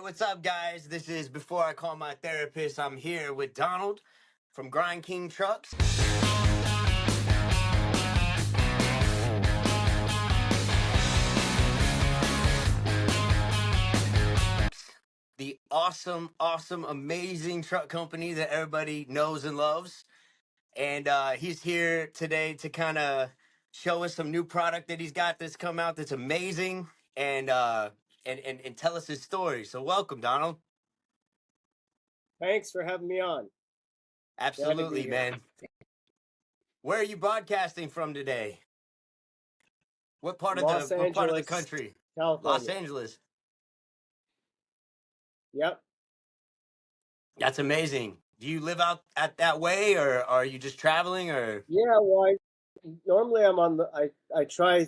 what's up, guys? This is Before I Call My Therapist. I'm here with Donald from Grind King Trucks. The awesome, amazing truck company that everybody knows and loves. And he's here today to kind of show us some new product that he's got that's come out that's amazing and tell us his story. So welcome, Donald. Thanks for having me on. Glad to be Absolutely, here. man. Where are you broadcasting from today? What part of Los the Angeles, country? Los California. Angeles. Yep. That's amazing. Do you live out at that way, or are you just traveling, or? Yeah, well, normally I'm on I try,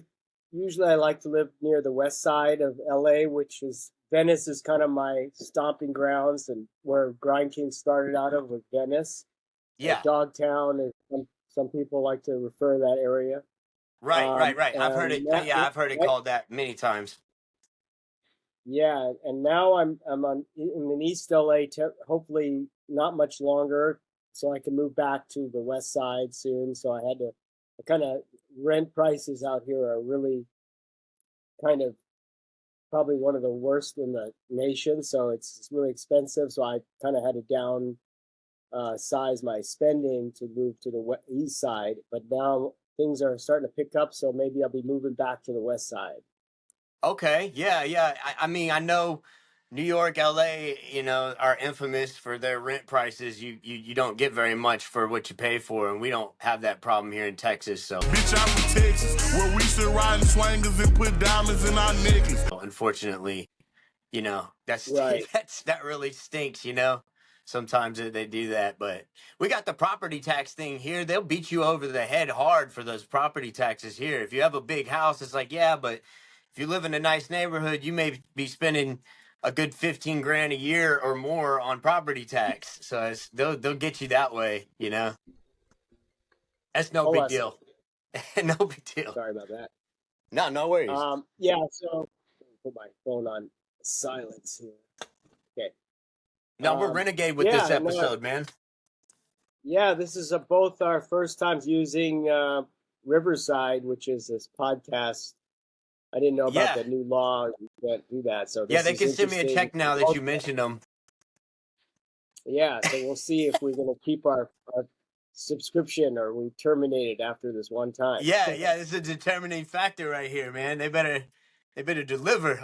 usually I like to live near the west side of LA, which is, Venice is kind of my stomping grounds and where Grind King started out of with Venice. Yeah. Dogtown, and some people like to refer to that area. Right. I've heard And it. Yeah, I've heard it called that many times. Yeah, and now I'm in East LA, hopefully not much longer, so I can move back to the west side soon. So I kind of, rent prices out here are really kind of probably one of the worst in the nation. So it's really expensive. So I kind of had to down size my spending to move to the east side. But now things are starting to pick up, so maybe I'll be moving back to the west side. Okay. Yeah. I mean, I know New York, LA, are infamous for their rent prices. You don't get very much for what you pay for, and we don't have that problem here in Texas. So, Bitch, I'm from Texas, where we sit riding swangers and put diamonds in our necklace. unfortunately, that's Right. that really stinks. Sometimes they do that, but we got the property tax thing here. They'll beat you over the head hard for those property taxes here. If you have a big house, it's like, yeah, but if you live in a nice neighborhood, you may be spending a good 15 grand a year or more on property tax. So they'll get you that way. That's no Hold on big a second. deal. No big deal. Sorry about that. No worries. Yeah, so put my phone on silence here. Okay. No, we're renegade with this episode, man. Yeah, this is both our first times using Riverside, which is this podcast. I didn't know about the new law. You can't do that. So yeah, they can send me a check now that you mentioned them. Yeah, so we'll see if we're going to keep our subscription or we terminate it after this one time. Yeah, this is a determining factor right here, man. They better deliver.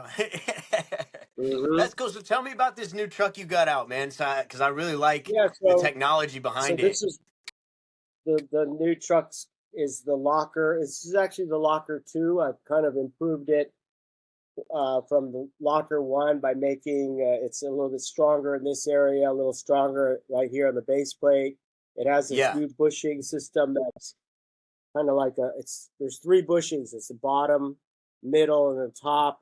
Mm-hmm. That's cool. So tell me about this new truck you got out, man. Because I really like the technology behind it. This is the new trucks is the Locker. This is actually the Locker 2. I've kind of improved it from the Locker 1 by making it's a little bit stronger in this area, a little stronger right here on the base plate. It has this new bushing system that's kind of like there's 3 bushings. It's the bottom, middle, and the top.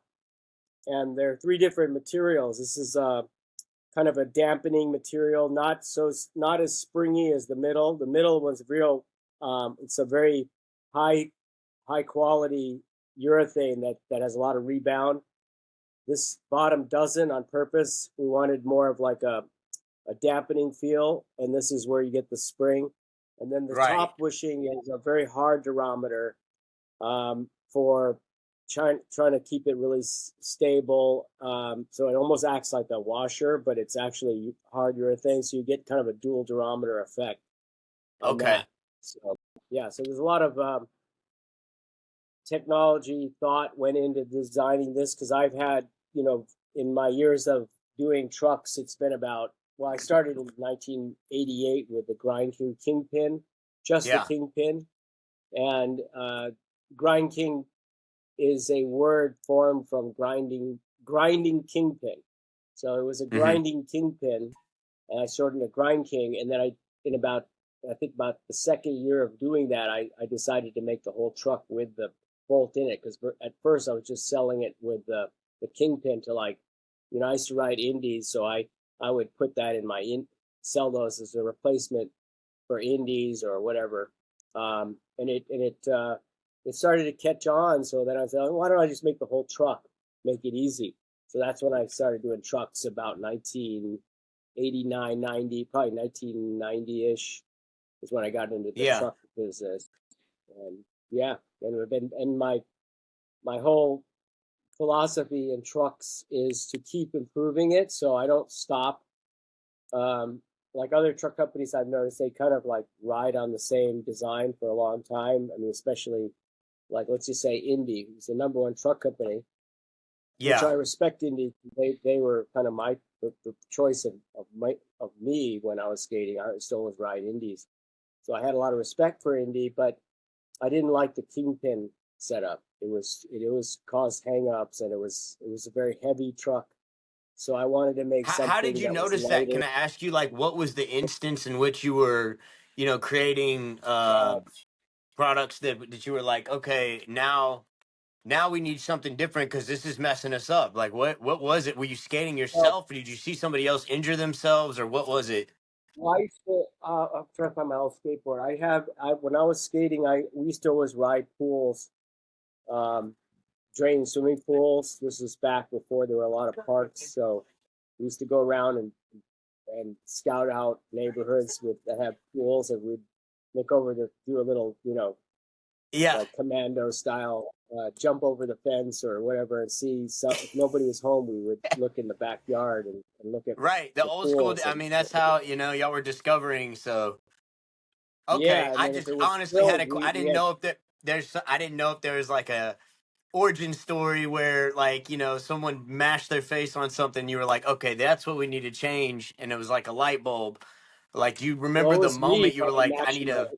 And there are 3 different materials. This is kind of a dampening material, not as springy as the middle. The middle one's real. It's a very high quality urethane that has a lot of rebound. This bottom doesn't on purpose. We wanted more of like a dampening feel, and this is where you get the spring. And then the top bushing is a very hard durometer for trying to keep it really stable. So it almost acts like a washer, but it's actually hard urethane, so you get kind of a dual durometer effect. Okay. So there's a lot of technology thought went into designing this, because I've had, in my years of doing trucks, it's been I started in 1988 with the Grind King Kingpin, the Kingpin. And Grind King is a word formed from grinding kingpin. So it was a grinding kingpin, and I shortened to Grind King. And then about the second year of doing that, I decided to make the whole truck with the bolt in it, because at first I was just selling it with the kingpin to I used to ride indies, so I would put that in sell those as a replacement for indies or whatever. And it started to catch on. So then I thought, why don't I just make the whole truck, make it easy? So that's when I started doing trucks about 1989, 90, probably 1990-ish is when I got into the Yeah. truck business. And yeah, and my whole philosophy in trucks is to keep improving it, so I don't stop. Um, like other truck companies, I've noticed they kind of like ride on the same design for a long time. I mean, especially like let's just say Indy, who's the number one truck company, which Yeah. I respect. Indy, they were kind of the choice of me when I was skating. I still was ride Indies, so I had a lot of respect for Indy, but I didn't like the kingpin setup. It was caused hangups, and it was a very heavy truck. So I wanted to make How did something you that was notice that? lighter. Can I ask you, like, what was the instance in which you were, creating Uh, products that you were like, okay, now we need something different because this is messing us up. Like, what was it? Were you skating well, yourself, or did you see somebody else injure themselves, or what was it? I used to. I'm trying to find my old skateboard. When I was skating, we used to always ride pools, um, drain swimming pools. This is back before there were a lot of parks, so we used to go around and scout out neighborhoods that have pools, and we'd look over to do a little, Yeah. like commando style, jump over the fence or whatever and see. So if nobody was home, we would look in the backyard and look at Right. The the old school. pools I mean, that's how y'all were discovering. So okay, yeah, and I then if just it was honestly had filled, a. I we didn't had know if I didn't know if there was like a origin story where, like, someone mashed their face on something. You were like, okay, that's what we need to change, and it was like a light bulb. Like, do you well, remember it the was me moment you were probably like, I need matching my. to?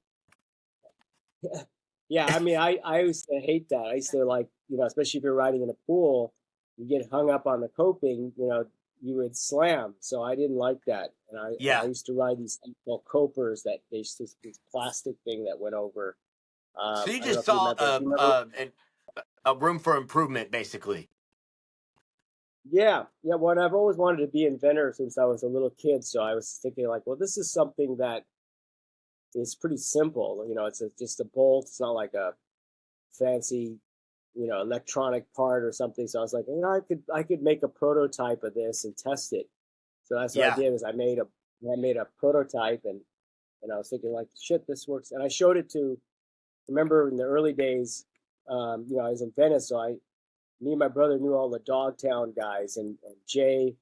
Yeah, I mean, I used to hate that. I used to like, especially if you're riding in a pool, you get hung up on the coping, you would slam. So I didn't like that. And I Yeah. used to ride these things called copers that there's this plastic thing that went over. So you I don't know just if you saw remember. Do you remember? a room for improvement, basically. Yeah, yeah. Well, I've always wanted to be an inventor since I was a little kid. So I was thinking like, well, this is something that is pretty simple. Just a bolt. It's not like a fancy, electronic part or something. So I was like, I could make a prototype of this and test it. So that's what I Yeah. did. Is I made a prototype, and I was thinking like, shit, this works. And I showed it to. Remember in the early days, I was in Venice, so me and my brother knew all the Dogtown guys, and Jay.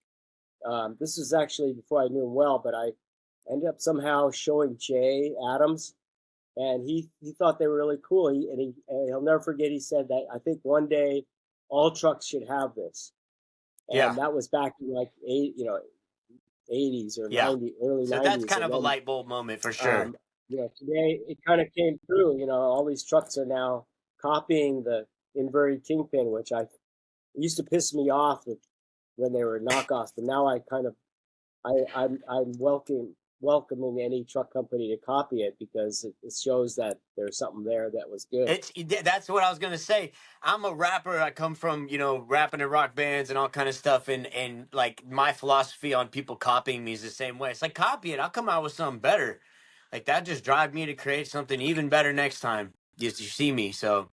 This was actually before I knew him well, but I ended up somehow showing Jay Adams, and he thought they were really cool. And he'll never forget. He said that I think one day all trucks should have this, Yeah. and that was back in like 80s or Yeah. 90 early So that's 90s, kind and of a then light bulb moment for sure. um, today it kind of came through. All these trucks are now copying the inverted kingpin, which I used to piss me off when they were knockoffs, but now I kind of I'm welcoming any truck company to copy it because it shows that there's something there that was good. That's what I was gonna say. I'm a rapper. I come from, rapping in rock bands and all kind of stuff, and like my philosophy on people copying me is the same way. It's like, copy it. I'll come out with something better. Like, that just drive me to create something even better next time. Just you see me. So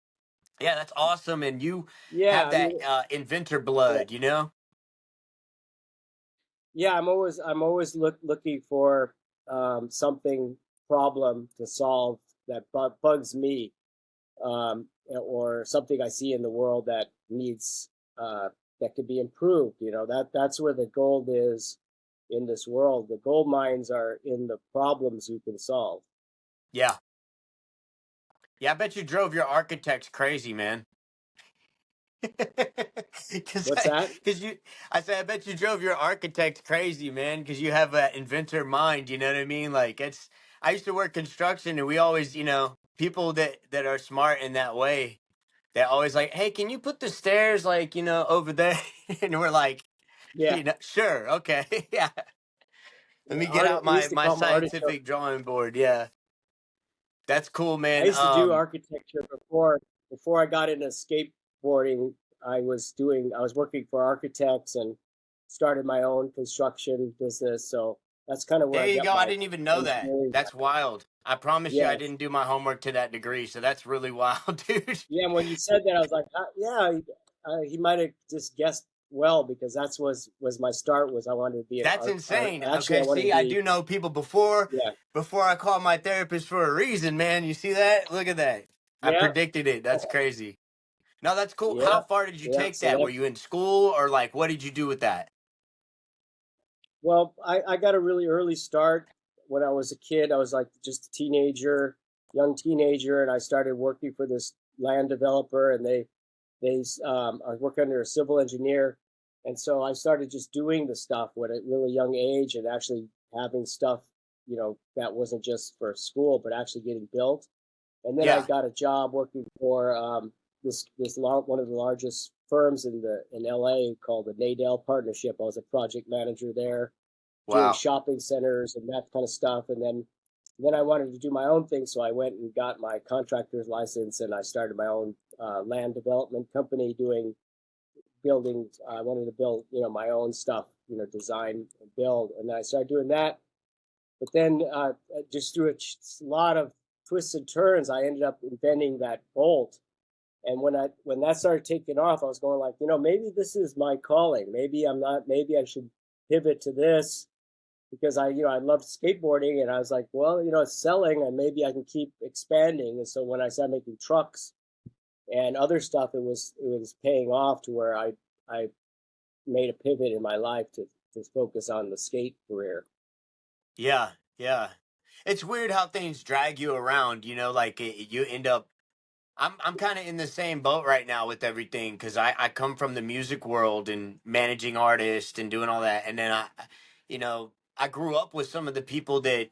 yeah, that's awesome. And you Yeah, have I that mean, inventor yeah, blood, yeah. I'm always looking for something problem to solve that bugs me, or something I see in the world that needs that could be improved. That's where the gold is in this world. The gold mines are in the problems you can solve. Yeah. Yeah, I bet you drove your architects crazy, man. Because What's that? I said, I bet you drove your architect crazy, man, because you have an inventor mind. You know what I mean? Like, I used to work construction, and we always, people that are smart in that way, they're always like, hey, can you put the stairs, like, over there? And we're like, Yeah. sure, okay, yeah. Let Yeah, me get out we my used to my call them artists. scientific drawing board. Yeah, that's cool, I man. used to do architecture before I got into skateboarding. I was working for architects and started my own construction business. So that's kind of where There I you got go. I my didn't even know that. engineering That's background. wild. I promise you, I Yes. didn't do my homework to that degree. So that's really wild, dude. Yeah. And when you said that, I was like, yeah, he might have just guessed well because that's was my start. Was I wanted to be an That's art. insane. Actually, I Okay, wanted to see, I be. do know people before Yeah, I called my therapist for a reason, man. You see that? Look at that. I yeah, predicted it. That's crazy. No, that's cool. yeah, How far did you yeah. take So that? that Were you in school or like what did you do with that? well, I got a really early start when I was a kid. I was like just a teenager, young teenager, and I started working for this land developer, and I was working under a civil engineer, and so I started just doing the stuff at a really young age and actually having stuff, that wasn't just for school, but actually getting built. And then I Yeah. got a job working for one of the largest firms in LA called the Nadell Partnership. I was a project manager there, doing Wow. shopping centers and that kind of stuff. And then I wanted to do my own thing, so I went and got my contractor's license, and I started my own land development company doing buildings. I wanted to build, my own stuff, design and build, and I started doing that. But then, just through a lot of twists and turns, I ended up inventing that bolt. And when that started taking off, I was going like, maybe this is my calling. Maybe I'm not. Maybe I should pivot to this because I loved skateboarding, and I was like, well, it's selling, and maybe I can keep expanding. And so when I started making trucks and other stuff, it was paying off to where I made a pivot in my life to focus on the skate career. Yeah. Yeah. It's weird how things drag you around, like you end up I'm kind of in the same boat right now with everything because I come from the music world and managing artists and doing all that. And then I grew up with some of the people that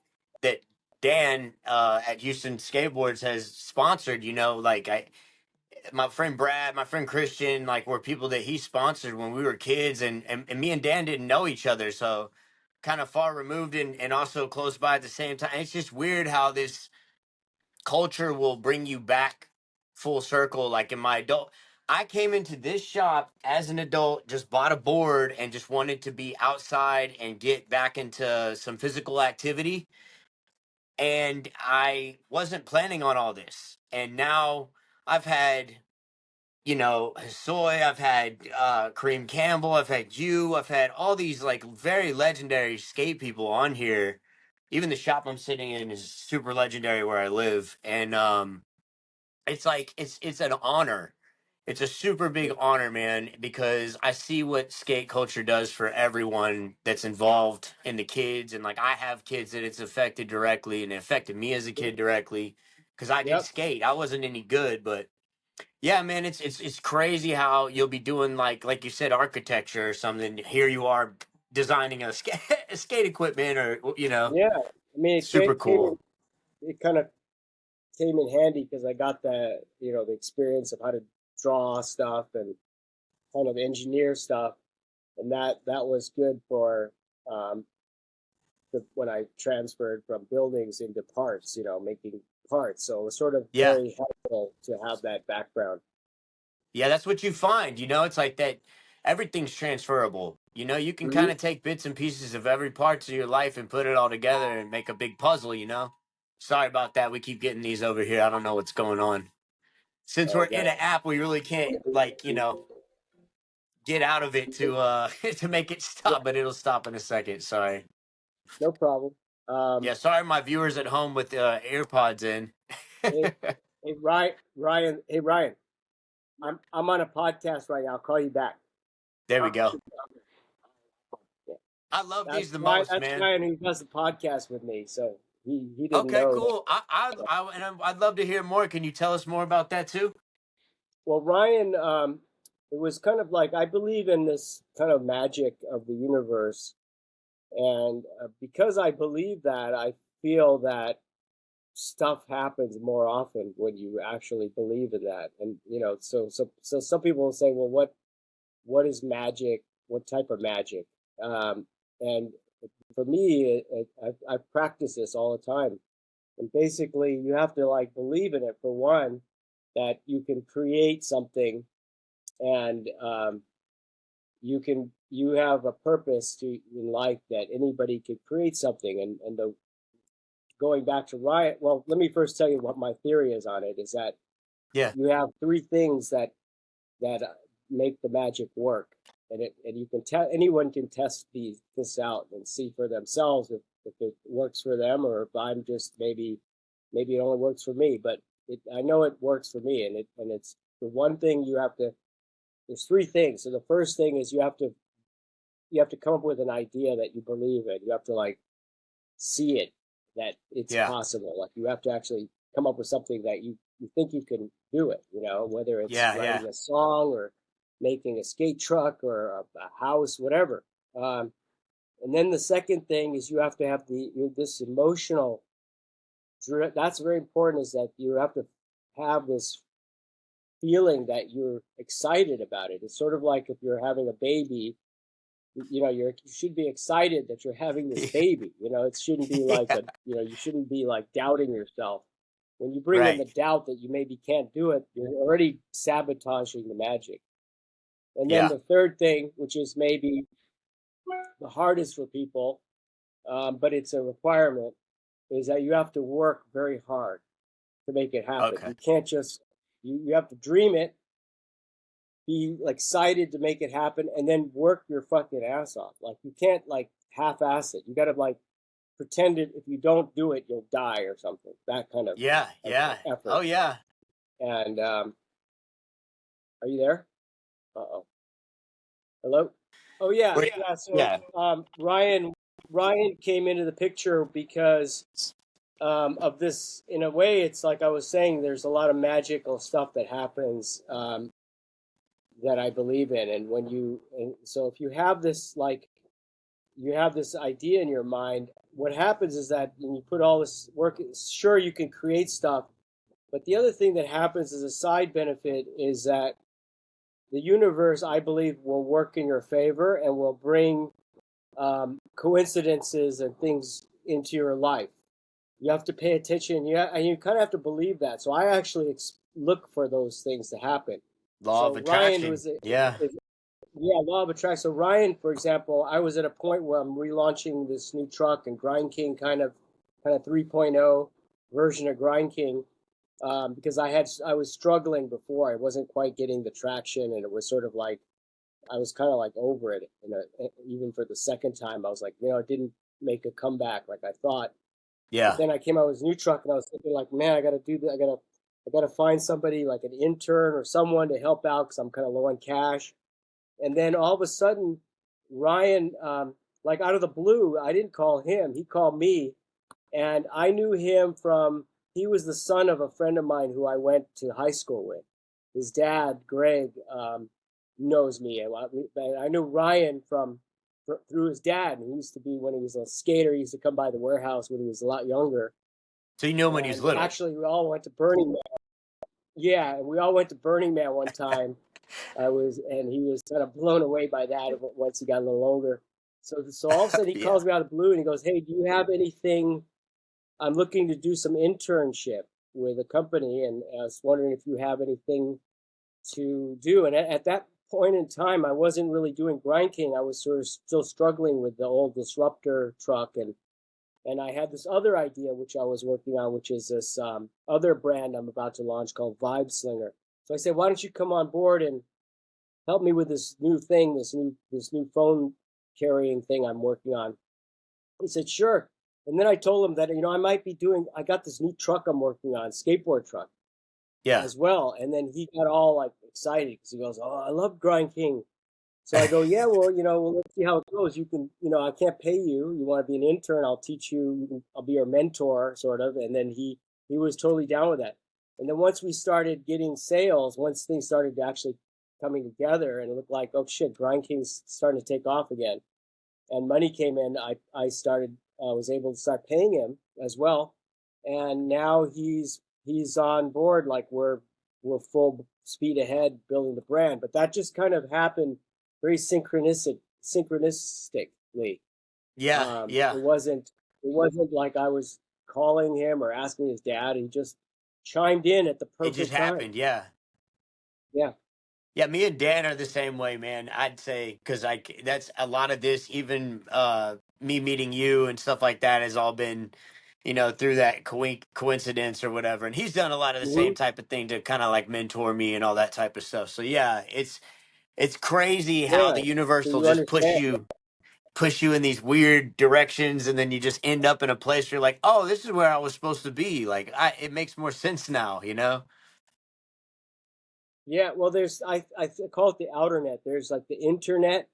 Dan at Houston Skateboards has sponsored, like my friend Brad, my friend Christian, like were people that he sponsored when we were kids. And me and Dan didn't know each other. So kind of far removed and also close by at the same time. It's just weird how this culture will bring you back full circle. Like in my adult, I came into this shop as an adult, just bought a board and just wanted to be outside and get back into some physical activity. And I wasn't planning on all this. And now I've had, Soy, I've had Kareem Campbell, I've had you, I've had all these like very legendary skate people on here. Even the shop I'm sitting in is super legendary where I live. And it's like it's an honor. It's a super big honor, man, because I see what skate culture does for everyone that's involved in the kids, and like I have kids that it's affected directly, and it affected me as a kid directly because I did Yep. skate. I wasn't any good, but yeah, man, it's crazy how you'll be doing like you said architecture or something. Here you are designing a skate skate equipment, or Yeah. I mean, super cool. it kind of came in handy because I got the experience of how to draw stuff and kind of engineer stuff, and that was good for um, when I transferred from buildings into parts, making parts. So it was sort of Yeah. very helpful to have that background. Yeah, that's what you find. It's like that everything's transferable. You can kind Hmm. of take bits and pieces of every parts of your life and put it all together and make a big puzzle. Sorry about that. We keep getting these over here. I don't know what's going on. Since we're Oh, in an app, we really can't like, get out of it to to make it yeah, stop, but it'll stop in a second. Sorry. no problem. Yeah, sorry my viewers at home with AirPods in. Hey, hey, Ryan, hey, Ryan, I'm on a podcast right now. I'll call you back. There we Oh, go. yeah. I love That's these the Ryan. most, That's man. Ryan who does the podcast with me. So he didn't Okay, know that. cool. I'd love to hear more. Can you tell us more about that too? Well, Ryan, it was kind of like I believe in this kind of magic of the universe, and because I believe that, I feel that stuff happens more often when you actually believe in that. And so some people will say, well, what is magic? What type of magic? And for me, I practice this all the time. And basically, you have to like believe in it for one, that you can create something, and you have a purpose to in life, that anybody could create something. And the going back to Riot, well, let me first tell you what my theory is on it. Is that Yeah. you have three things that make the magic work. and you can tell anyone can test this out and see for themselves if it works for them, or if I'm just maybe it only works for me, but I know it works for me, and it's the one thing you have to. There's three things. So the first thing is you have to come up with an idea that you believe in. You have to like see it, that it's Yeah. possible. Like you have to actually come up with something that you think you can do it, whether it's Yeah. Yeah. writing a song or making a skate truck or a house, whatever. And then the second thing is you have to have this emotional. That's very important. Is that you have to have this feeling that you're excited about it. It's sort of like if you're having a baby, you should be excited that you're having this baby. It shouldn't be like Yeah. you shouldn't be like doubting yourself. When you bring in Right. the doubt that you maybe can't do it, you're already sabotaging the magic. And then Yeah. the third thing, which is maybe the hardest for people, but it's a requirement, is that you have to work very hard to make it happen. Okay. You can't just you have to dream it, be like excited to make it happen, and then work your fucking ass off. Like you can't like half-ass it. You got to like pretend it. If you don't do it, you'll die or something. That kind of Yeah. Yeah. effort. Oh yeah. And are you there? Uh-oh. Hello. Oh yeah, Wait, yeah. So yeah. Ryan came into the picture because of this. In a way, it's like I was saying. There's a lot of magical stuff that happens that I believe in, and so if you have this idea in your mind, what happens is that when you put all this work, sure you can create stuff, but the other thing that happens as a side benefit is that the universe, I believe, will work in your favor and will bring coincidences and things into your life. You have to pay attention, and you kind of have to believe that. So I actually look for those things to happen. Law of So Ryan attraction. Yeah. yeah, law of attraction. So Ryan, for example, I was at a point where I'm relaunching this new truck, and Grind King kind of 3.0 version of Grind King, because I was struggling before. I wasn't quite getting the traction, and it was sort of like I was kind of like over it. Even for the second time, I was like, it didn't make a comeback like I thought. Yeah. But then I came out with this new truck, and I was thinking like, man, I got to do that. I got to find somebody like an intern or someone to help out because I'm kind of low on cash. And then all of a sudden, Ryan, like out of the blue, I didn't call him. He called me. And I knew him he was the son of a friend of mine who I went to high school with. His dad, Greg, knows me. And I knew Ryan through his dad. And he used to be, when he was a skater, he used to come by the warehouse when he was a lot younger. So you know him when he's little. Actually, we all went to Burning Man. Yeah, and we all went to Burning Man one time. And he was kind of blown away by that once he got a little older. So all of a sudden he calls me out of the blue and he goes, "Hey, do you have anything? I'm looking to do some internship with a company, and I was wondering if you have anything to do." And at that point in time, I wasn't really doing Grind King. I was sort of still struggling with the old Disruptor truck, and I had this other idea which I was working on, which is this other brand I'm about to launch called Vibe Slinger. So I said, "Why don't you come on board and help me with this new thing, this new phone carrying thing I'm working on?" He said, "Sure." And then I told him that I got this new truck I'm working on, skateboard truck, Yeah. as well. And then he got all like excited because he goes, "Oh, I love Grind King." So I go, "Yeah, well, let's see how it goes. You can, I can't pay you. You want to be an intern? I'll teach you. I'll be your mentor, sort of." And then he was totally down with that. And then once we started getting sales, once things started actually coming together, and it looked like, oh shit, Grind King's starting to take off again, and money came in, I was able to start paying him as well, and now he's on board. Like we're full speed ahead building the brand, but that just kind of happened very synchronistically. Yeah. Yeah. It wasn't like I was calling him or asking his dad. He just chimed in at the It perfect just time. happened. Yeah. Yeah. Yeah, me and Dan are the same way, man. I'd say because that's a lot of this. Even me meeting you and stuff like that has all been, through that coincidence or whatever. And he's done a lot of the Mm-hmm. same type of thing to kind of like mentor me and all that type of stuff. So yeah, It's crazy how Yeah. the universe So will you just understand. push you in these weird directions, and then you just end up in a place where you're like, oh, this is where I was supposed to be. Like, it makes more sense now, you know? Yeah. Well, call it the outer net. There's like the internet,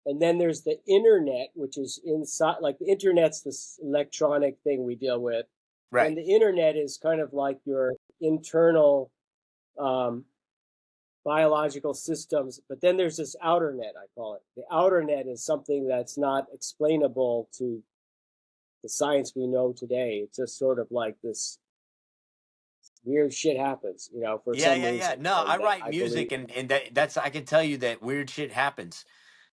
and then there's the internet, which is inside. Like the internet's this electronic thing we deal with, and Right. the internet is kind of like your internal um, biological systems. But then there's this outer net, I call it. The outer net is something that's not explainable to the science we know today. It's just sort of like this weird shit happens, for Yeah, some yeah, yeah. reason, No, and I that write I believe. music, and that's, I can tell you that weird shit happens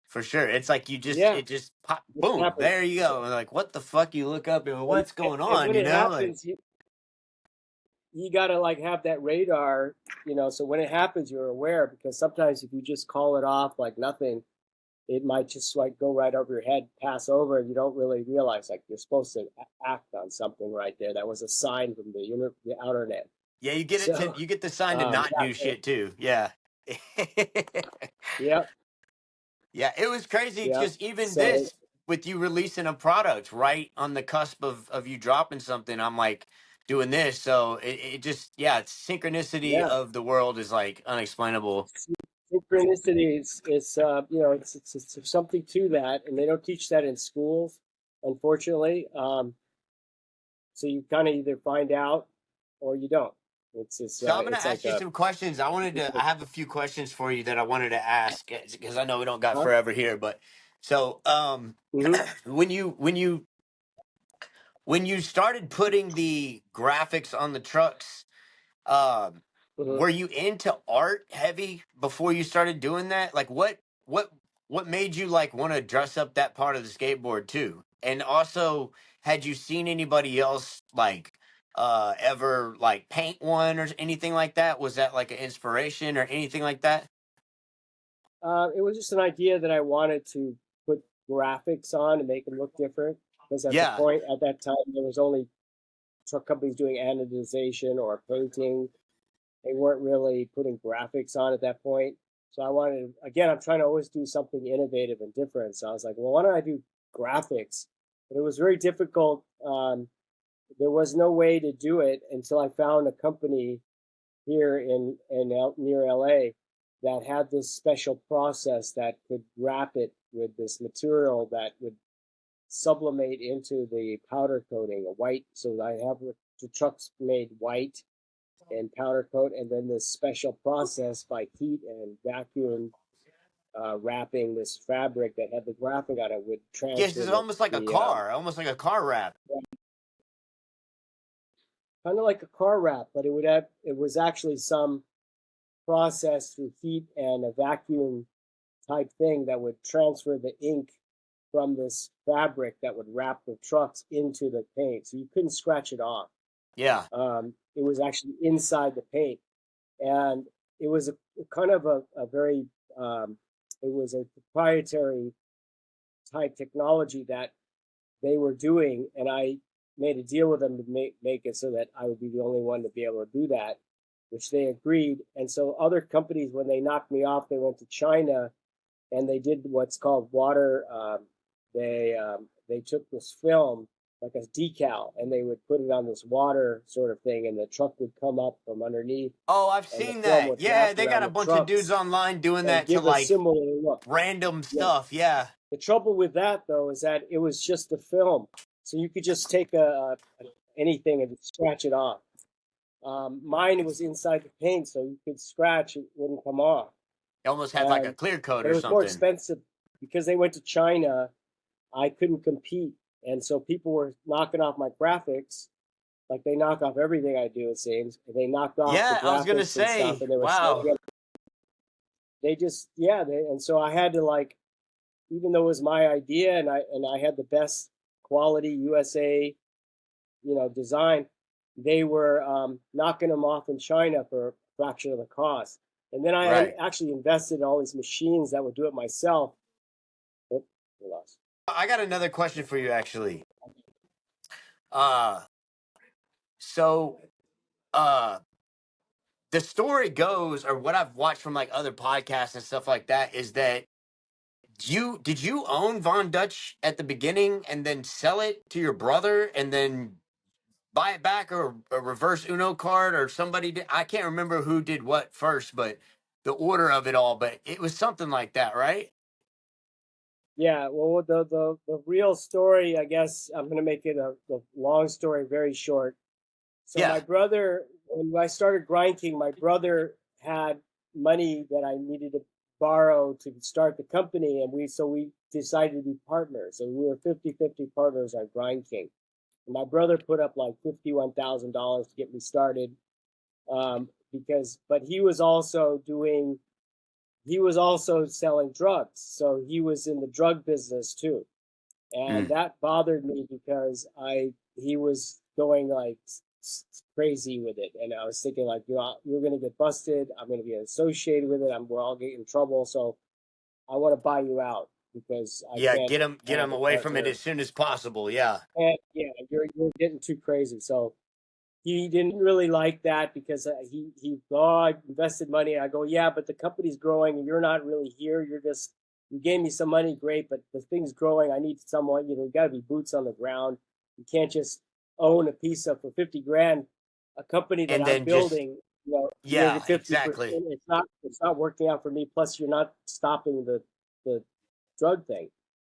for sure. It's like Yeah, it just pop, it boom, happens. there you go. And like, what the fuck? You look up and And what's going and on, when you it know? Like, happens, you got to like have that radar, so when it happens, you're aware, because sometimes if you just call it off like nothing, it might just like go right over your head, pass over, and you don't really realize like you're supposed to act on something right there. That was a sign from the outer net. yeah, So, you get the sign to not yeah, do shit too. Yeah. yep, Yeah, it was crazy yep. because even So, this, with you releasing a product right on the cusp of you dropping something, I'm like doing this. So it just, yeah, it's synchronicity yeah, of the world is like unexplainable. synchronicity is it's something to that, and they don't teach that in schools, unfortunately. So you kind of either find out or you don't. So I'm gonna It's like ask you a some questions. I have a few questions for you that I wanted to ask because I know we don't got huh? forever here, but so Mm-hmm. when you started putting the graphics on the trucks, um Mm-hmm. were you into art heavy before you started doing that? Like what what made you like want to dress up that part of the skateboard too? And also, had you seen anybody else like ever like paint one or anything like that? Was that like an inspiration or anything like that? It was just an idea that I wanted to put graphics on and make them look different, because Yeah. at that time there was only truck companies doing anodization or painting. They weren't really putting graphics on at that point. So I wanted, again, I'm trying to always do something innovative and different. So I was like, well, why don't I do graphics? But it was very difficult. There was no way to do it until I found a company here near LA that had this special process that could wrap it with this material that would sublimate into the powder coating, a white. So I have the trucks made white and powder coat, and then this special process by heat and vacuum wrapping this fabric that had the graphic on it would Yes, transfer it's almost like a the car, almost like a car wrap. kind of like a car wrap, but it was actually some process through heat and a vacuum type thing that would transfer the ink from this fabric that would wrap the trucks into the paint, so you couldn't scratch it off. Yeah. It was actually inside the paint, and it was a kind of a very it was a proprietary type technology that they were doing, and I made a deal with them to make it so that I would be the only one to be able to do that, which they agreed. And so other companies, when they knocked me off, they went to China and they did what's called water. They took this film like a decal, and they would put it on this water sort of thing, and the truck would come up from underneath, Oh, I've and the seen film that. would Yeah, wrap they got around a the bunch of dudes trucks online doing and that to give a like similar look. random Yeah. stuff. Yeah. The trouble with that, though, is that it was just a film, so you could just take anything and scratch it off. Mine was inside the paint, so you could scratch; it wouldn't come off. It almost had like a And clear coat but or it was more something. expensive because they went to China. I couldn't compete, and so people were knocking off my graphics, like they knock off everything I do. It seems they knocked off the Yeah, I was gonna graphics and stuff, say, and they were selling wow. them. They just and so I had to like, even though it was my idea and I had the best quality USA, design, they were knocking them off in China for a fraction of the cost. And then I Right. actually invested in all these machines that would do it myself. Oh, we lost. I got another question for you actually. Uh so uh the story goes, or what I've watched from like other podcasts and stuff like that, is that did you own Von Dutch at the beginning and then sell it to your brother and then buy it back, or a reverse Uno card, or somebody did? I can't remember who did what first, but the order of it all, but it was something like that, right? Yeah, well, the real story, I guess I'm going to make it the long story very short. So Yeah. my brother, when I started grinding, my brother had money that I needed to borrow to start the company, and we decided to be partners. So we were 50-50 partners on Grind King. And my brother put up like $51,000 to get me started, but he was also selling drugs, so he was in the drug business too, and Mm. that bothered me because he was going like crazy with it, and I was thinking like, you're going to get busted. I'm going to be associated with it. We're all getting in trouble. So I want to buy you out because I Yeah, can't get have him a away from it partner. as soon as possible. Yeah. And yeah, you're getting too crazy. So he didn't really like that because I invested money. I go, yeah, but the company's growing and you're not really here. You gave me some money, great, but the thing's growing. I need someone, you got to be boots on the ground. You can't just own a piece of for 50 grand, a company that And I'm then just, building, you're the yeah, 50%. exactly. It's not working out for me. Plus you're not stopping the drug thing.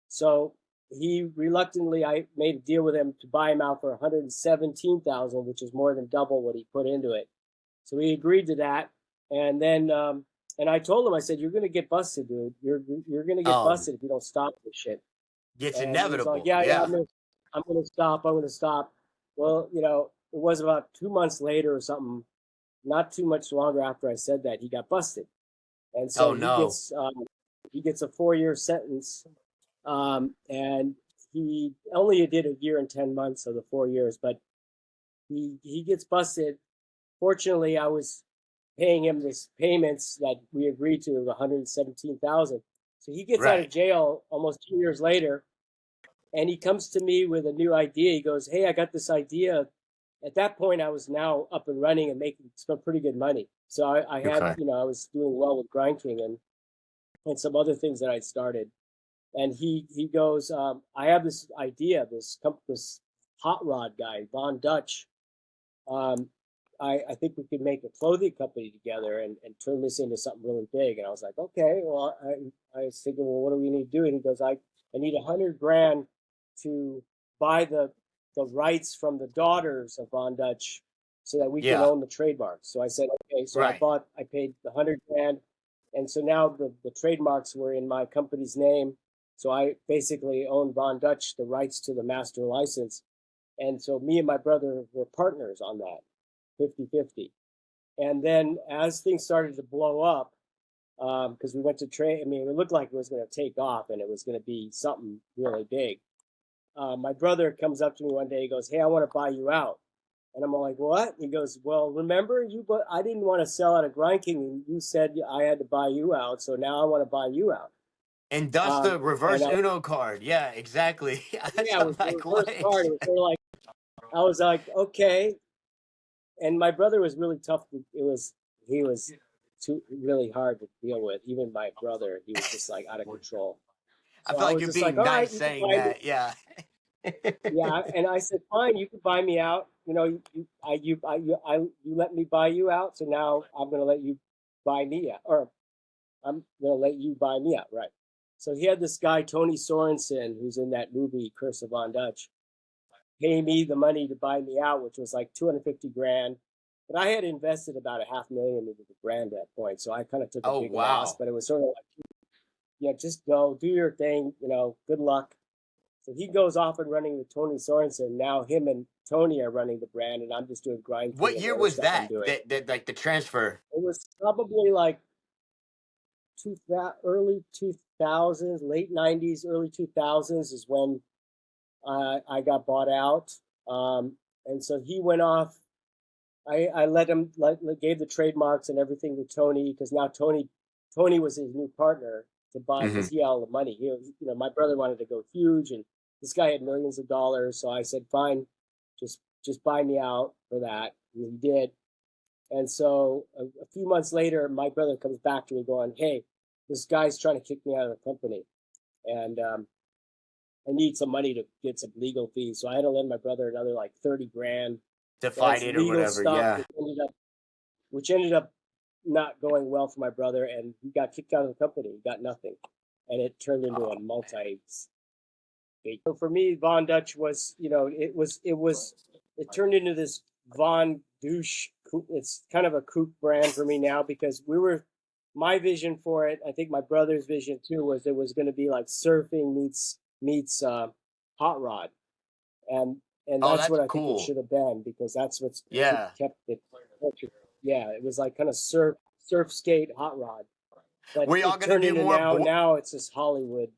So I made a deal with him to buy him out for 117,000, which is more than double what he put into it. So he agreed to that, and then and I told him, I said, "You're going to get busted, dude. You're going to get busted if you don't stop this shit." It's And he's like, inevitable. "Yeah, yeah, Yeah. I'm going to stop. I'm going to stop." Well, it was about 2 months later or something, not too much longer after I said that, he got busted, and so Oh no. he gets a 4-year sentence, and he only did a year and 10 months of the 4 years, but he gets busted. Fortunately, I was paying him this payments that we agreed to of 117,000. So he gets out of Right. jail almost 2 years later, and he comes to me with a new idea. He goes, "Hey, I got this idea." At that point, I was now up and running and making some pretty good money. So I had, Okay. I was doing well with Grind King and some other things that I started. And he goes, "I have this idea. This hot rod guy, Von Dutch. Um, I think we could make a clothing company together and turn this into something really big." And I was like, "Okay." Well, I was thinking, well, what do we need to do? And he goes, "I need 100 grand to buy the rights from the daughters of Von Dutch so that we can Yeah. own the trademarks." So I said, "Okay." So Right. I paid the 100 grand, and so now the trademarks were in my company's name. So I basically own Von Dutch the rights to the master license. And so me and my brother were partners on that, 50-50. And then as things started to blow up, because we went to trade, I mean, it looked like it was going to take off and it was going to be something really big. My brother comes up to me one day. He goes, "Hey, I want to buy you out." And I'm like, "What?" He goes, "Well, remember but I didn't want to sell out of Grind King, and you said I had to buy you out. So now I want to buy you out." And thus the And reverse Uno card. Yeah, exactly. yeah, it I'm was the like, reverse what? card. It was sort of like, I was like, "Okay." And my brother was really tough. He was too really hard to deal with. Even my brother, he was just like out of control. I So feel I like was you're just like, being "All right, nice you can saying buy me." that. Yeah. Yeah, and I said, "Fine, you can buy me out. You let me buy you out. So now I'm going to let you buy me out, or I'm going to let you buy me out, right?" So he had this guy Tony Sorensen, who's in that movie Curse of Von Dutch, pay me the money to buy me out, which was like 250 grand. But I had invested about a half million into the brand at that point. So I kind of took a Oh big loss, wow. but it was sort of like, yeah, just go, do your thing, good luck. So he goes off and running with Tony Sorensen. Now him and Tony are running the brand, and I'm just doing Grind King What and the year other was stuff I'm that? doing. That like the transfer. It was probably like early 2000s, late 90s, early 2000s is when I got bought out. And so he went off. I let him gave the trademarks and everything to Tony, because now Tony was his new partner to buy, Hmm. because he had all the money. My brother wanted to go huge, and this guy had millions of dollars. So I said, "Fine, just buy me out for that." And he did. And so a few months later, my brother comes back to me going, "Hey, this guy's trying to kick me out of the company, and I need some money to get some legal fees." So I had to lend my brother another like 30 grand. To And fight it's it or legal whatever. stuff, Yeah. which ended up not going well for my brother, and he got kicked out of the company. He got nothing, and it turned into a multi. So for me, Von Dutch was, it turned into this Von Douche. It's kind of a kook brand for me now because my vision for it. I think my brother's vision too was it was going to be like surfing meets hot rod, and and Oh, that's that's what I think it cool. should have been because that's what's Yeah. kept it. Yeah, it was like kind of surf skate hot rod, but Were y'all it gonna turned do into more now it's this Hollywood.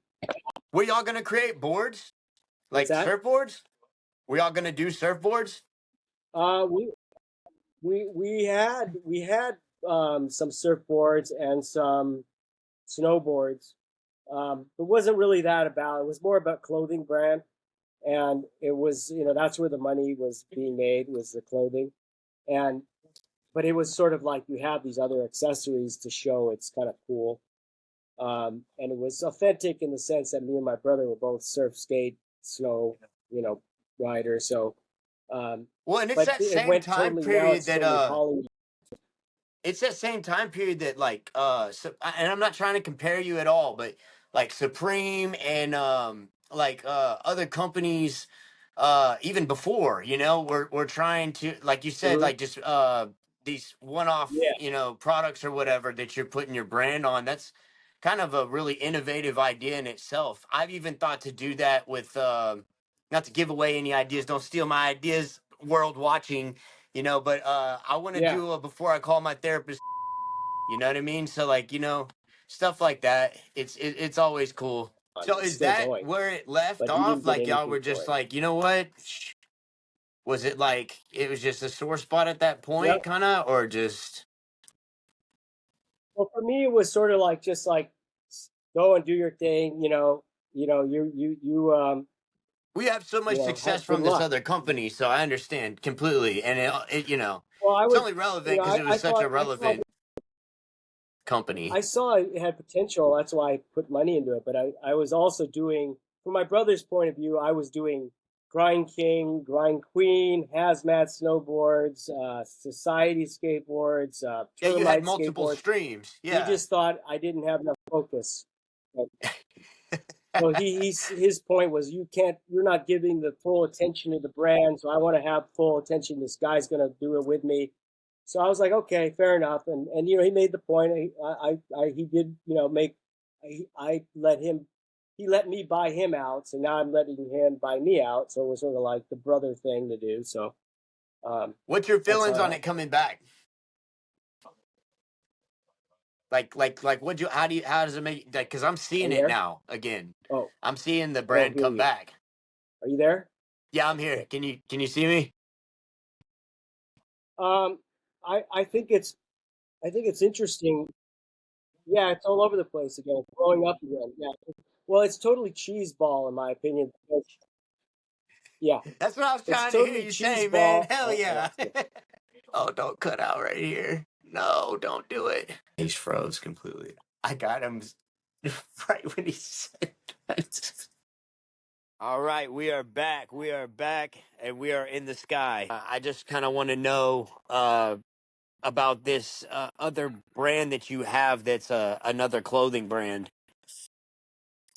were y'all gonna create boards? What's Like that? surfboards? Were y'all gonna do surfboards? Uh, we we had some surfboards and some snowboards. It wasn't really that about. It was more about clothing brand, and it was that's where the money was being made was the clothing, and but it was sort of like you have these other accessories to show it's kind of cool, and it was authentic in the sense that me and my brother were both surf skate snow you know riders, so Well, and it's but that it same went time totally now period it's that totally Hollywood. it's that same time period that and I'm not trying to compare you at all, but like Supreme and other companies even before, we're trying to, like you said, Mhm. like just these one-off, Yeah, products or whatever that you're putting your brand on. That's kind of a really innovative idea in itself. I've even thought to do that with not to give away any ideas, don't steal my ideas, world watching, but I want to yeah. do a before I call my therapist, you know what I mean? So like, stuff like that. It's always cool. So It's is still that going, where it left but he off? didn't get Like y'all anything were for just it. like, you know what? Was it like it was just a sore spot at that point, Yep. kind of, or just Well, for me, it was sort of like just like go and do your thing. we have so much Have success good from this luck. other company, so I understand completely, and Well, it's only relevant because it I was such thought a relevant company. I saw it had potential. That's why I put money into it. But I was also doing, from my brother's point of view, I was doing Grind King, Grind Queen, Hazmat snowboards, Society skateboards, Yeah, you had Termite multiple skateboards. streams. He Yeah. just thought I didn't have enough focus. So his point was you're not giving the full attention to the brand, so I want to have full attention. This guy's gonna do it with me. So I was like, okay, fair enough. And he made the point. He did make I let him he let me buy him out. So now I'm letting him buy me out. So it was sort of like the brother thing to do. So What's your that's how feelings it on it happened. coming back? Like, how does it make, like, because I'm Are seeing you it there? now again. Oh, I'm seeing the I don't brand hear come you. back. Are you there? Yeah, I'm here. Okay. Can you see me? Um, I think it's interesting. Yeah, it's all over the place again. It's blowing up again. Yeah. Well, it's totally cheese ball in my opinion. Because, yeah, That's what I was it's trying to hear totally you cheese say, man. ball. Hell Oh, I yeah. lost you. Oh, don't cut out right here. No, don't do it. He's froze completely. I got him right when he said that. All right, we are back. We are back, and we are in the sky. I just kind of want to know about this other brand that you have that's another clothing brand.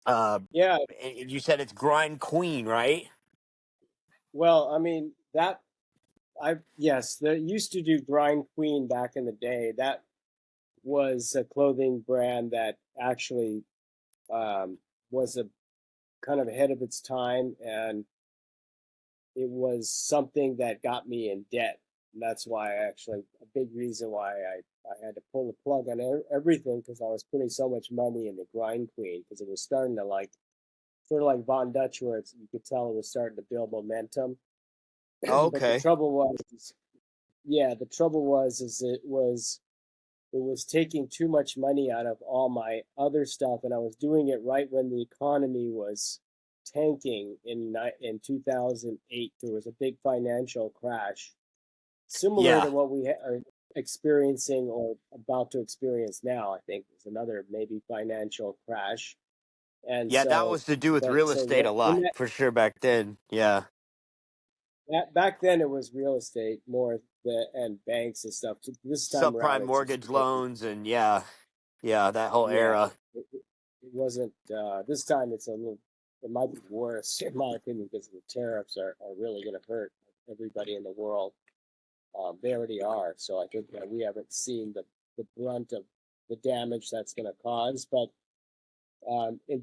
Yeah. You said it's Grind Queen, right? Well, I mean that I yes, they used to do Grind Queen back in the day. That was a clothing brand that actually was a kind of ahead of its time, and it was something that got me in debt. And that's why a big reason why I had to pull the plug on everything because I was putting so much money in the Grind Queen because it was starting to like sort of like Von Dutch where you could tell it was starting to build momentum. But the Okay. trouble was, yeah, the trouble was is it was taking too much money out of all my other stuff, and I was doing it right when the economy was tanking in 2008. There was a big financial crash, similar Yeah. to what we had. experiencing or about to experience now, I think, is another maybe financial crash. And Yeah, that so, was to do with but real so estate a when lot for sure back then. Yeah. back then it was real estate more and banks and stuff. This time around, Subprime it's just mortgage ridiculous. loans and yeah, that whole Yeah, era. it wasn't. This time it's a little. It might be worse, in my opinion, because the tariffs are really going to hurt everybody in the world. They already are. So I think that we haven't seen the brunt of the damage that's going to cause. But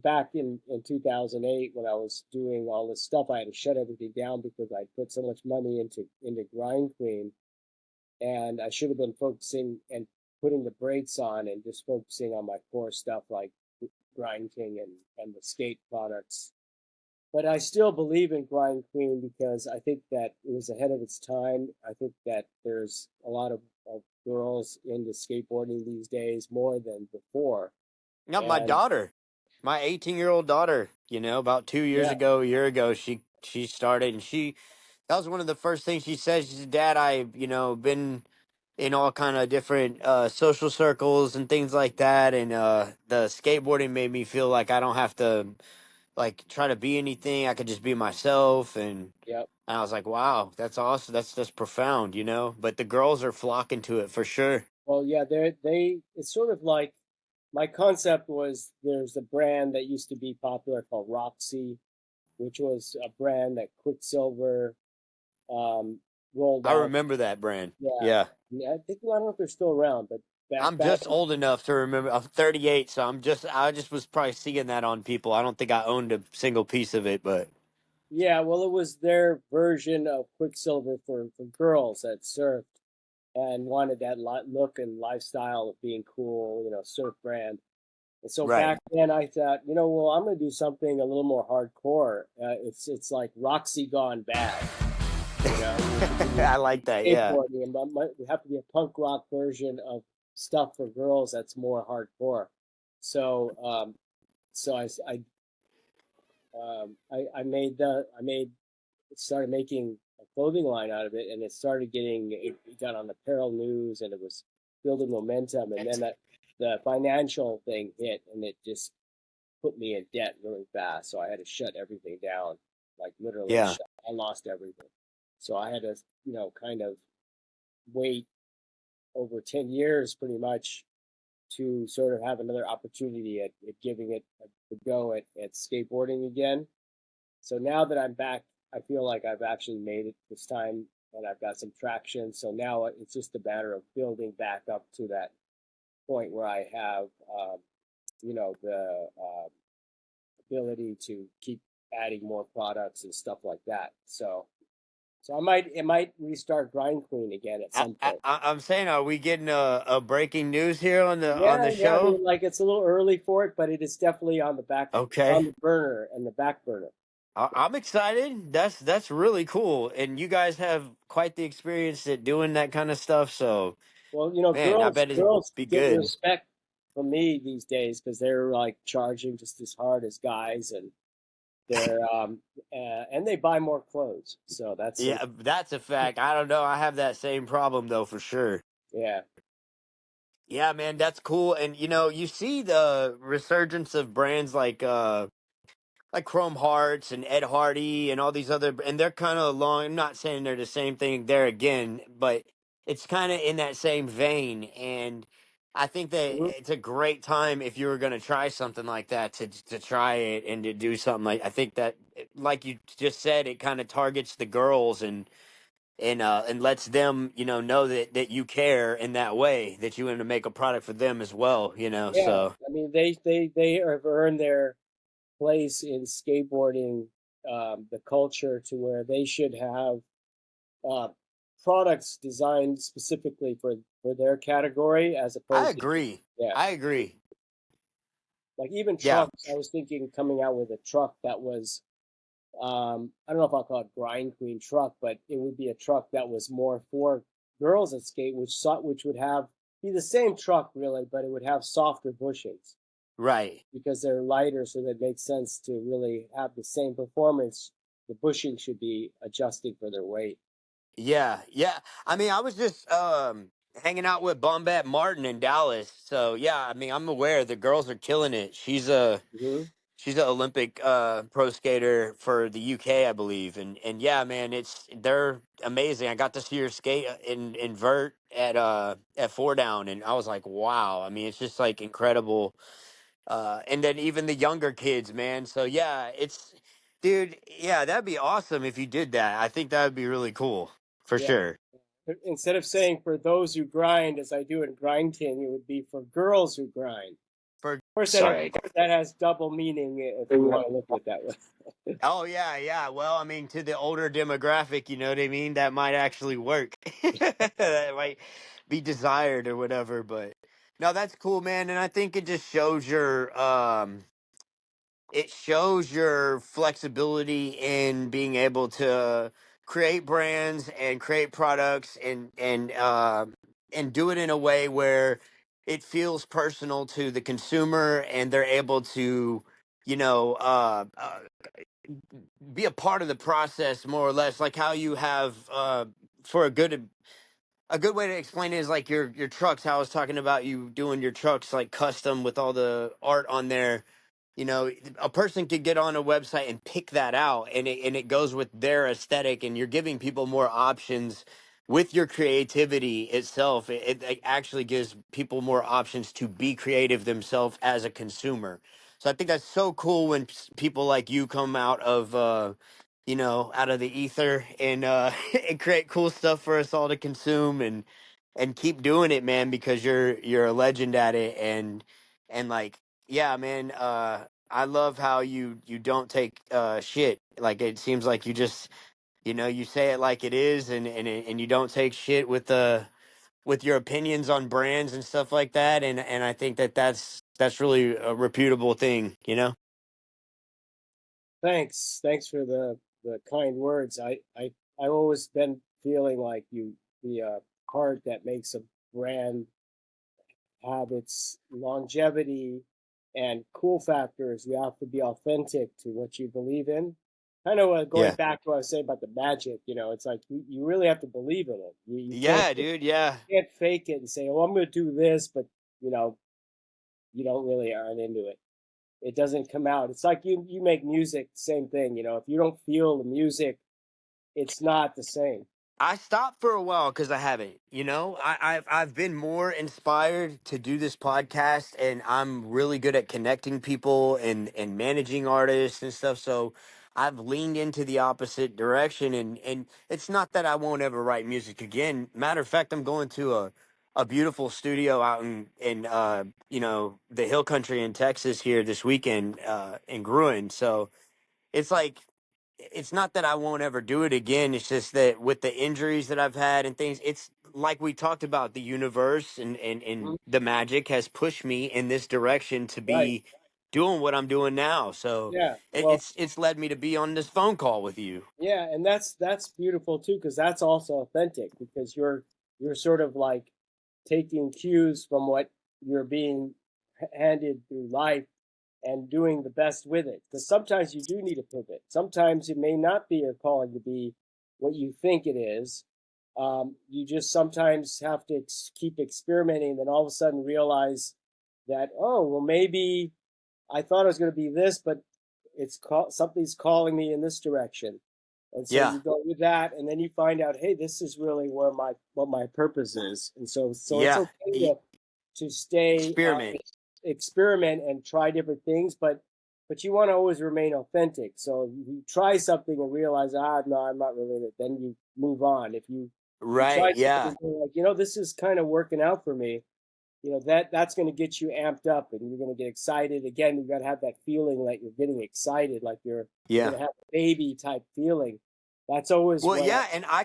back in 2008, when I was doing all this stuff, I had to shut everything down because I put so much money into Grind Queen, and I should have been focusing and putting the brakes on and just focusing on my core stuff like Grind King and the skate products. But I still believe in Grind Queen because I think that it was ahead of its time. I think that there's a lot of girls into skateboarding these days more than before. Not my And daughter, my 18-year-old daughter. About 2 years yeah, ago, a year ago, she started, and that was one of the first things she said. She said, "Dad, I been in all kind of different social circles and things like that, and the skateboarding made me feel like I don't have to like try to be anything. I could just be myself." yeah. And I was like, "Wow, that's awesome. That's profound." But the girls are flocking to it for sure. Well, yeah, it's sort of like my concept was there's a brand that used to be popular called Roxy, which was a brand that Quicksilver um, rolled I out. remember that brand. Yeah, Yeah. yeah, I think I don't know if they're still around, but I'm back just old enough to remember. I'm 38, so I just was probably seeing that on people. I don't think I owned a single piece of it, but yeah, well, it was their version of Quicksilver for girls that surfed and wanted that look and lifestyle of being cool, surf brand. And so right. back then I thought, well, I'm going to do something a little more hardcore. It's like Roxy gone bad, which would be I like that. Yeah. skateboarding, and would have to be a punk rock version of stuff for girls that's more hardcore. So, so I made started making a clothing line out of it, and it got on apparel news, and it was building momentum, and then the financial thing hit, and it just put me in debt really fast. So I had to shut everything down, like literally. Yeah. I lost everything. So I had to, kind of wait over 10 years, pretty much, to sort of have another opportunity at giving it a go at skateboarding again. So now that I'm back, I feel like I've actually made it this time and I've got some traction. So now it's just a matter of building back up to that point where I have, the ability to keep adding more products and stuff like that. So it might restart Grind Queen again at some point. I'm saying, are we getting a breaking news here on Yeah, the yeah. I show? mean, like it's a little early for it, but it is definitely on the back. It's Okay. on the burner and the back burner. I'm excited. That's really cool, and you guys have quite the experience at doing that kind of stuff. So, Well, man, I bet it'd girls be get good. respect from me these days because they're like charging just as hard as guys, and and they buy more clothes. So that's Yeah, that's a fact. I don't know. I have that same problem though, for sure. yeah. Yeah, man, that's cool. And you see the resurgence of brands like Chrome Hearts and Ed Hardy and all these other, and they're kind of along. I'm not saying they're the same thing there again, but it's kind of in that same vein. And I think that Mhm. it's a great time if you were going to try something like that to try it and to do something like. I think that, like you just said, it kind of targets the girls and lets them know that you care in that way, that you want to make a product for them as well. Yeah, So I mean they have earned their place in skateboarding, the culture to where they should have uh, products designed specifically for their category as I opposed to agree. yeah, I agree. like even Yeah. trucks. I was thinking coming out with a truck that was I don't know if I'll call it grind queen truck, but it would be a truck that was more for girls that skate, which would have be the same truck really, but it would have softer bushings Right. because they're lighter, so that makes sense to really have the same performance. The bushing should be adjusting for their weight. Yeah. Yeah. I mean, I was just hanging out with Bombette Martin in Dallas. So yeah, I mean, I'm aware the girls are killing it. Hmm. She's an Olympic pro skater for the UK, I believe. And yeah, man, they're amazing. I got to see her skate in vert at Four Down, and I was like, wow. I mean, it's just like incredible. And then even the younger kids, man. So yeah, dude, yeah, that'd be awesome if you did that. I think that would be really cool for Yeah. sure. Instead of saying for those who grind, as I do in Grind King, it would be for girls who grind. For Of course, that has double meaning if you want to look at it that way. Oh yeah, yeah. Well, I mean, to the older demographic, you know what I mean? That might actually work. That might be desired or whatever, but no, that's cool, man. And I think it just shows your flexibility in being able to create brands and create products and do it in a way where it feels personal to the consumer and they're able to you know be a part of the process more or less, like how you have for a good way to explain it is like your trucks, how I was talking about you doing your trucks like custom with all the art on there. A person could get on a website and pick that out, and it goes with their aesthetic, and you're giving people more options with your creativity itself. It actually gives people more options to be creative themselves as a consumer. So I think that's so cool when people like you come out of the ether and and create cool stuff for us all to consume and keep doing it, man, because you're a legend at it. And like, yeah, man, I love how you don't take shit. Like, it seems like you just you say it like it is, and you don't take shit with your opinions on brands and stuff like that. And I think that's really a reputable thing, you know. Thanks for the kind words. I've always been feeling like the part that makes a brand have its longevity and cool factors. You have to be authentic to what you believe in. Kind of going Yeah. back to what I was saying about the magic. It's like you really have to believe in it. You Yeah, dude. Yeah. can't fake it and say, "Oh, I'm going to do this," but you know you don't really aren't into it. It doesn't come out. It's like you make music, same thing. If you don't feel the music, it's not the same. I stopped for a while because I haven't. I've been more inspired to do this podcast, and I'm really good at connecting people and managing artists and stuff. So I've leaned into the opposite direction, and it's not that I won't ever write music again. Matter of fact, I'm going to a beautiful studio out in the hill country in Texas here this weekend in Gruen. So it's like it's not that I won't ever do it again. It's just that with the injuries that I've had and things, it's like we talked about the universe and Mhm. the magic has pushed me in this direction to Right. be doing what I'm doing now. So Yeah. it, Well, it's it's led me to be on this phone call with you. yeah, and that's beautiful too, because that's also authentic because you're sort of like taking cues from what you're being handed through life and doing the best with it. Because sometimes you do need a pivot. Sometimes it may not be your calling to be what you think it is. You just sometimes have to keep experimenting, then all of a sudden realize that, oh, well, maybe I thought it was going to be this, but something's calling me in this direction. And so Yeah, you go with that, and then you find out, hey, this is really where what my purpose is. And so it's yeah. okay to stay Experiment. experiment and try different things, but you want to always remain authentic. So if you try something and realize, no, I'm not really in it, then you move on. If you try Right. something Yeah. and you're like, this is kind of working out for me, that's going to get you amped up and you're going to get excited again. You got to have that feeling like you're getting excited, like you're Yeah. going to have a baby type feeling. That's always Well, what yeah, and I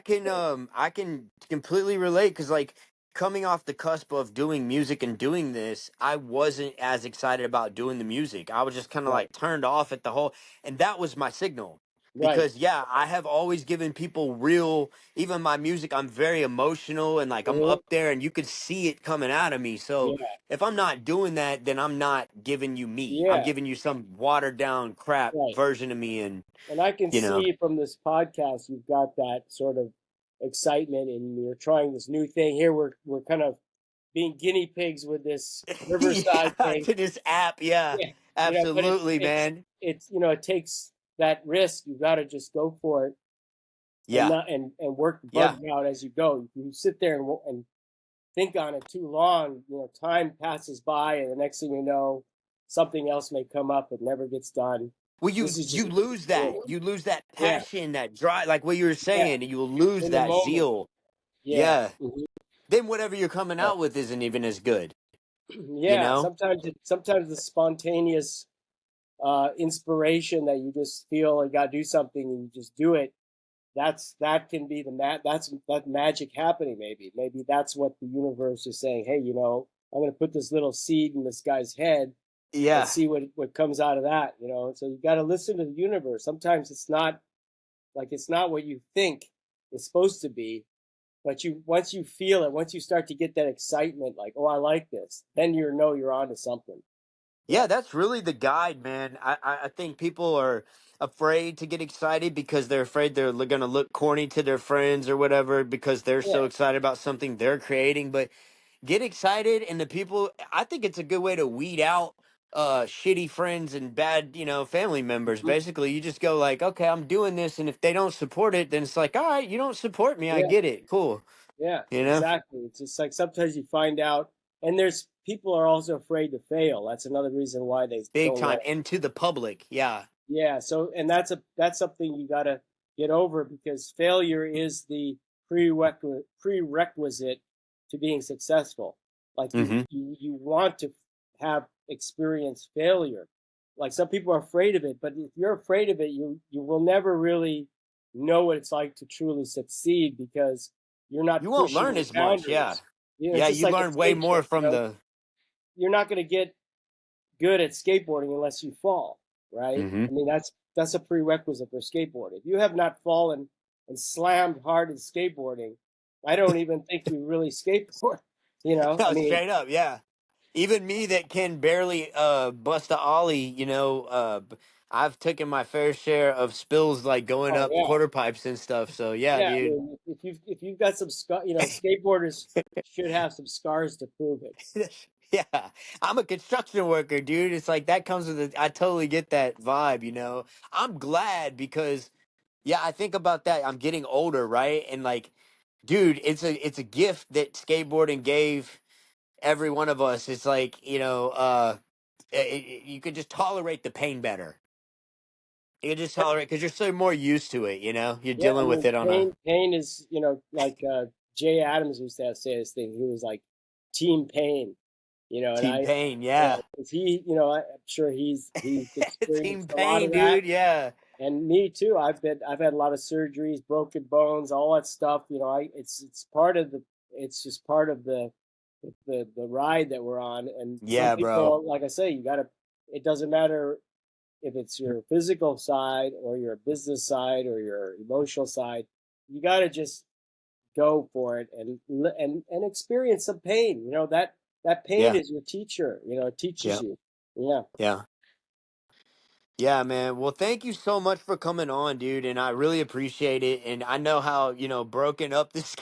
can completely relate because like coming off the cusp of doing music and doing this, I wasn't as excited about doing the music. I was just kind of right, like turned off at the whole, and that was my signal. right. Because yeah, I have always given people real, even my music, I'm very emotional and like I'm Mhm. up there and you could see it coming out of me. So Yeah, if I'm not doing that, then I'm not giving you me. I'm yeah, giving you some watered down crap right. version of me and And I can you know. see from this podcast, you've got that sort of excitement, and we're trying this new thing here. We're kind of being guinea pigs with this Riverside Yeah, thing. to this app. Yeah, Yeah, but absolutely, man. it's it takes that risk. You got to just go for it and Yeah, not and work the yeah. bugs out as you go. If you sit there and think on it too long, time passes by, and the next thing you know, something else may come up. It never gets done. Well, This is you just lose that. You lose that yeah, passion, that drive, like what you were yeah, saying, and you will lose in the that moment. zeal. Yeah. Yeah. Then whatever you're coming Yeah. out with isn't even as good. You Yeah, know? sometimes the spontaneous inspiration that you just feel you got to do something and you just do it. That can be that magic happening. Maybe that's what the universe is saying. Hey, I'm going to put this little seed in this guy's head and Yeah. see what comes out of that. So you got to listen to the universe. Sometimes it's not what you think it's supposed to be, but once you feel it, once you start to get that excitement, like, oh, I like this, then you're onto something. Yeah, Yeah, that's really the guide, man. I think people are afraid to get excited because they're afraid they're going to look corny to their friends or whatever because they're yeah, so excited about something they're creating. But get excited, and the people, I think it's a good way to weed out shitty friends and bad, family members. mhm, Basically, you just go like, okay, I'm doing this, and if they don't support it, then it's like, all right, you don't support me, I yeah, get it, cool. yeah, you know exactly. It's just like sometimes you find out, and there's people are also afraid to fail. That's another reason why they Big don't time, want. and to the public. Yeah. Yeah, so and that's something you got to get over because failure is the prerequisite to being successful. Like Hmm. you want to have experienced failure. Like some people are afraid of it, but if you're afraid of it, you will never really know what it's like to truly succeed because you're not You won't pushing learn the as much. Yeah. boundaries. Yeah, It's just you like a learn way skate more trick. from the. You're not going to get good at skateboarding unless you fall, right? Hmm. I mean, that's a prerequisite for skateboarding. If you have not fallen and slammed hard in skateboarding, I don't even think you really skateboard. I No, mean, straight up. Yeah. Even me that can barely bust a ollie, I've taken my fair share of spills like going oh up yeah, quarter pipes and stuff. So yeah, yeah. I dude. mean, if you've got some skateboarders should have some scars to prove it. Yeah, I'm a construction worker, dude. It's like that comes with it. I totally get that vibe. I'm glad because yeah, I think about that. I'm getting older, right? And like, dude, it's a gift that skateboarding gave every one of us. It's like, you could just tolerate the pain better. You could just tolerate because you're so more used to it, you're Yeah, I dealing with mean, it on a pain is, like Jay Adams used to say this thing. He was like team pain, and team pain. yeah, Yeah. 'cause I'm sure he's Team experienced a lot pain, of that, dude. Yeah. and me too. I've had a lot of surgeries, broken bones, all that stuff. It's just part of the ride that we're on. And some Yeah, bro. people, like I say, it doesn't matter if it's your physical side or your business side or your emotional side, you got to just go for it and experience some pain. That pain Yeah. is your teacher. It teaches Yeah. you. Yeah. Yeah. Yeah, man. Well, thank you so much for coming on, dude. And I really appreciate it. And I know how, broken up this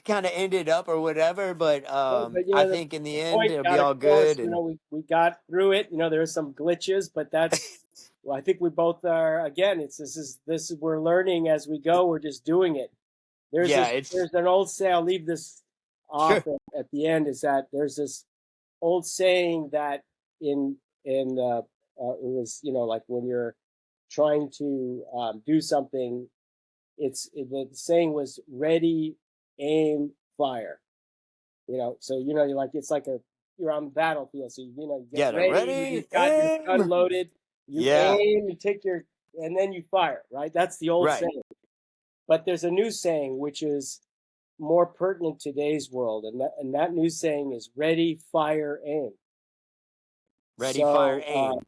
kind of ended up or whatever, but Yeah, but I the think in the end point it'll be got all across. good. And We got through it. There were some glitches, but that's. Well, I think we both are. Again, this is we're learning as we go. We're just doing it. yeah, it's There's an old say. I'll leave this sure. off at the end. Is that there's this old saying that it was like when you're trying to do something, the saying was ready, aim, fire. So you're like it's like you're on the battlefield. So you get Yeah, the ready. You ready, just got your gun aim. loaded. You Yeah, aim. You take and then you fire. Right. That's the old right. saying. But there's a new saying which is more pertinent to today's world, and that new saying is ready, fire, aim. Ready, fire, So aim.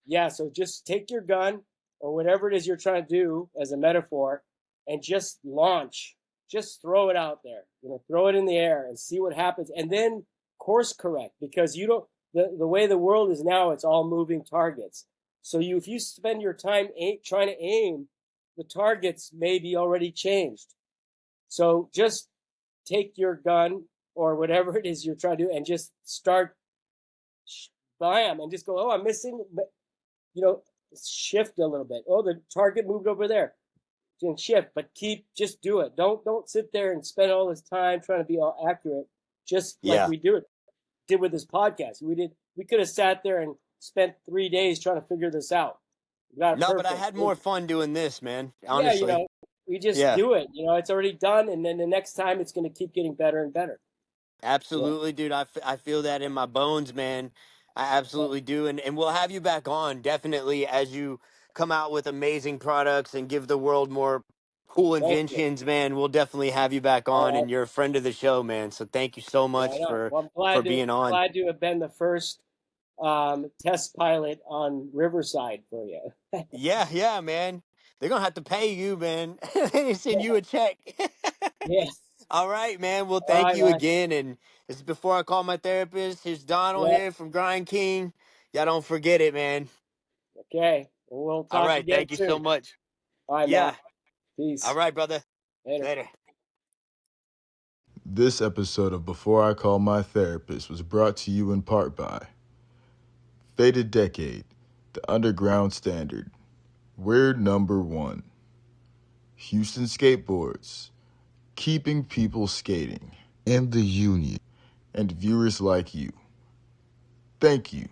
yeah, so just take your gun or whatever it is you're trying to do as a metaphor and just launch. Just throw it out there. Throw it in the air and see what happens. And then course correct because you don't the way the world is now, it's all moving targets. So if you spend your time trying to aim, the targets may be already changed. So just take your gun or whatever it is you're trying to do and just start bam and just go, oh, I'm missing, you know, shift a little bit. Oh, the target moved over there. And shift, but just do it. Don't sit there and spend all this time trying to be all accurate. Just like Yeah. we did with this podcast. We could have sat there and spent 3 days trying to figure this out. Got it No, but I perfect. had more fun doing this, man. Yeah, Honestly. we just Yeah. do it. It's already done, and then the next time it's going to keep getting better and better. So, Absolutely, dude. I feel that in my bones, man. I absolutely do. And we'll have you back on definitely as you come out with amazing products and give the world more cool thank you. inventions, man. We'll definitely have you back on, All right. and you're a friend of the show, man. So thank you so Right much on. for Well, I'm being on. glad to have been the first test pilot on Riverside for you. Yeah, man. They're gonna have to pay you, man. They send you a check. Yeah. All right, man. Well, All thank right, you man. again. And this is before I call my therapist. Here's Donald Yeah. here from Grind King. Y'all don't forget it, man. Okay. We'll All talk right. again Thank you so soon. much. All right, man. Yeah. All Peace. right, brother. Later. Later. This episode of Before I Call My Therapist was brought to you in part by Faded Decade, The Underground Standard, We're Number One, Houston Skateboards, Keeping People Skating, and The Union, and viewers like you. Thank you.